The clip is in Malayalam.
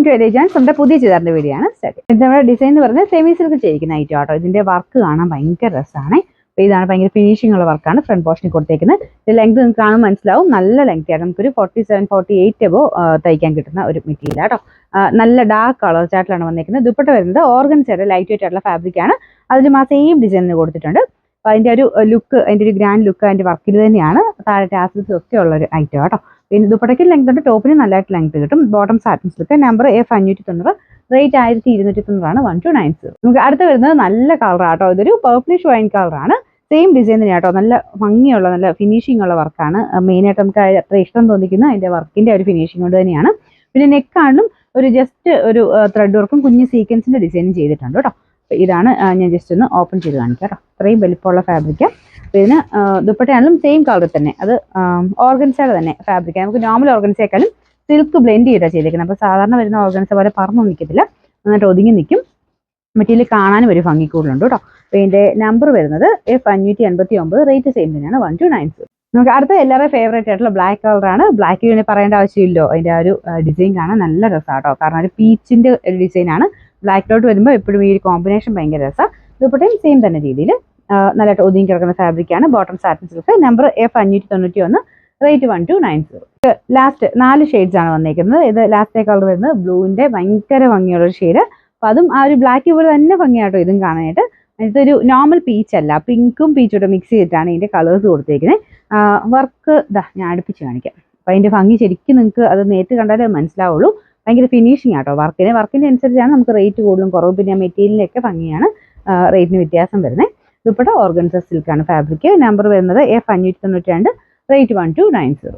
Welcome to എലിജൻസ്. നമ്മുടെ പുതിയ ചുരിദാറിന്റെ വീഡിയോ ആണ് സ്റ്റാർട്ട്. നമ്മുടെ ഡിസൈൻ എന്ന് പറഞ്ഞാൽ സെമി സിൽക്ക് ചെയ്യിക്കുന്ന ഐറ്റം ആട്ടോ. ഇതിന്റെ വർക്ക് കാണാൻ ഭയങ്കര രസമാണ്. അപ്പോൾ ഇതാണ് ഭയങ്കര ഫിനിഷിംഗ് ഉള്ള വർക്കാണ് ഫ്രണ്ട് പോർഷനിൽ കൊടുത്തേക്കുന്നത്. ഇത് ലെങ്ത് നിങ്ങൾക്ക് കാണുമ്പോൾ മനസ്സിലാവും, നല്ല ലെങ്ത് ആണ്. നമുക്കൊരു 47-48 എബോ തയ്ക്കാൻ കിട്ടുന്ന ഒരു മെറ്റീരിയൽ ആട്ടോ. നല്ല ഡാർക്ക് കളർ ചാർട്ടിലാണ് വന്നിരിക്കുന്നത്. ദുപ്പട്ട വരുന്നത് ഓർഗൻസയുടെ ലൈറ്റ് വെയിറ്റ് ആയിട്ടുള്ള ഫാബ്രിക് ആണ്. അതിൽ ആ സെയിം ഡിസൈനിന് കൊടുത്തിട്ടുണ്ട്. അപ്പോൾ അതിൻ്റെ ഒരു ലുക്ക്, അതിൻ്റെ ഒരു ഗ്രാൻഡ് ലുക്ക് അതിൻ്റെ വർക്കിൽ തന്നെയാണ്. താഴെ ടാസൽസും ഒക്കെ ഉള്ള ഒരു ഐറ്റം ആട്ടോ. പിന്നെ ദുപ്പട്ടയ്ക്ക് ലെങ്ത് ഉണ്ട്, ടോപ്പിന് നല്ലതായിട്ട് ലെങ്ത് കിട്ടും. Bottom satin silk, number F590, rate 1290 1290. നമുക്ക് അടുത്ത് വരുന്നത് നല്ല കളർ ആട്ടോ. ഇതൊരു പർപ്പിളിഷ് വൈൻ കളറാണ്. സെയിം ഡിസൈൻ തന്നെയാട്ടോ. നല്ല ഭംഗിയുള്ള നല്ല ഫിനിഷിംഗ് ഉള്ള വർക്കാണ്. മെയിനായിട്ട് നമുക്ക് അത്ര ഇഷ്ടം തോന്നിക്കുന്ന അതിൻ്റെ വർക്കിൻ്റെ ഒരു ഫിനിഷിംഗ് കൊണ്ട് തന്നെയാണ്. പിന്നെ നെക്കാണിലും ഒരു ജസ്റ്റ് ഒരു ത്രെഡ് വർക്കും കുഞ്ഞ് സീക്വൻസിൻ്റെ ഡിസൈനും ചെയ്തിട്ടുണ്ട് കേട്ടോ. ഇതാണ് ഞാൻ ജസ്റ്റ് ഒന്ന് ഓപ്പൺ ചെയ്ത് കാണിക്കാം കേട്ടോ. ഇത്രയും വലിപ്പമുള്ള ഫാബ്രിക്. പിന്നെ ദുപ്പട്ടയാണെങ്കിലും സെയിം കളറിൽ തന്നെ, അത് ഓർഗൻസയുടെ തന്നെ ഫാബ്രിക്. നമുക്ക് നോർമൽ ഓർഗൻസയേക്കാളും സിൽക്ക് ബ്ലെൻഡ് ചെയ്തിട്ടാണ് ചെയ്തേക്കുന്നത്. അപ്പോൾ സാധാരണ വരുന്ന ഓർഗൻസ പോലെ പറന്നു നിൽക്കത്തില്ല, നന്നായിട്ട് ഒതുങ്ങി നിൽക്കും. മെറ്റീരിയൽ കാണാനും ഒരു ഭംഗി കൂടുതലുണ്ട് കേട്ടോ. അപ്പോൾ ഇതിൻ്റെ നമ്പർ വരുന്നത് F589, റേറ്റ് സെയിം തന്നെയാണ് 1290. നമുക്ക് അടുത്ത എല്ലാവരുടെയും ഫേവറേറ്റ് ആയിട്ടുള്ള ബ്ലാക്ക് കളറാണ്. ബ്ലാക്ക് പിന്നെ പറയേണ്ട ആവശ്യമില്ലോ. അതിൻ്റെ ആ ഒരു ഡിസൈൻ കാണാൻ നല്ല രസമാട്ടോ. കാരണം ഒരു പീച്ചിൻ്റെ ഒരു ഡിസൈനാണ്. ബ്ലാക്കിലോട്ട് വരുമ്പോൾ എപ്പോഴും ഈ ഒരു കോമ്പിനേഷൻ ഭയങ്കര രസമാണ്. ദുപ്പട്ടയും സെയിം തന്നെ രീതിയിൽ നല്ലതായിട്ട് ഒതുങ്ങി കിടക്കുന്ന ഫാബ്രിക്കാണ്. Bottom satin silk, number F591, rate 1290. Last 4 shades ആണ് വന്നിരിക്കുന്നത്. ഇത് ലാസ്റ്റേ കളർ വരുന്നത് ബ്ലൂവിൻ്റെ ഭയങ്കര ഭംഗിയുള്ള ഒരു ഷെയ്ഡ്. അപ്പോൾ അതും ആ ഒരു ബ്ലാക്ക് പോലെ തന്നെ ഭംഗിയാട്ടോ ഇതും കാണാനായിട്ട്. ഇതൊരു നോർമൽ പീച്ച് അല്ല, പിങ്കും പീച്ചോട്ട് മിക്സ് ചെയ്തിട്ടാണ് ഇതിൻ്റെ കളേഴ്സ് കൊടുത്തേക്കുന്നത്. വർക്ക് ഞാൻ അടുപ്പിച്ച് കാണിക്കാം. അപ്പോൾ അതിൻ്റെ ഭംഗി ശരിക്കും നിങ്ങൾക്ക് അത് നേരിട്ട് കണ്ടാലേ മനസ്സിലാവുള്ളൂ. ഭയങ്കര ഫിനിഷിംഗ് ആട്ടോ വർക്കിൻ്റെ അനുസരിച്ചാണ് നമുക്ക് റേറ്റ് കൂടുതലും കുറവ്. പിന്നെ മെറ്റീരിയലിൻ്റെ ഒക്കെ ഭംഗിയാണ് റേറ്റിന് വ്യത്യാസം വരുന്നത്. ദുപ്പട്ട ഓർഗൻസ സിൽക്കാണ് ഫാബ്രിക്. നമ്പർ വരുന്നത് F592, റേറ്റ് 1290.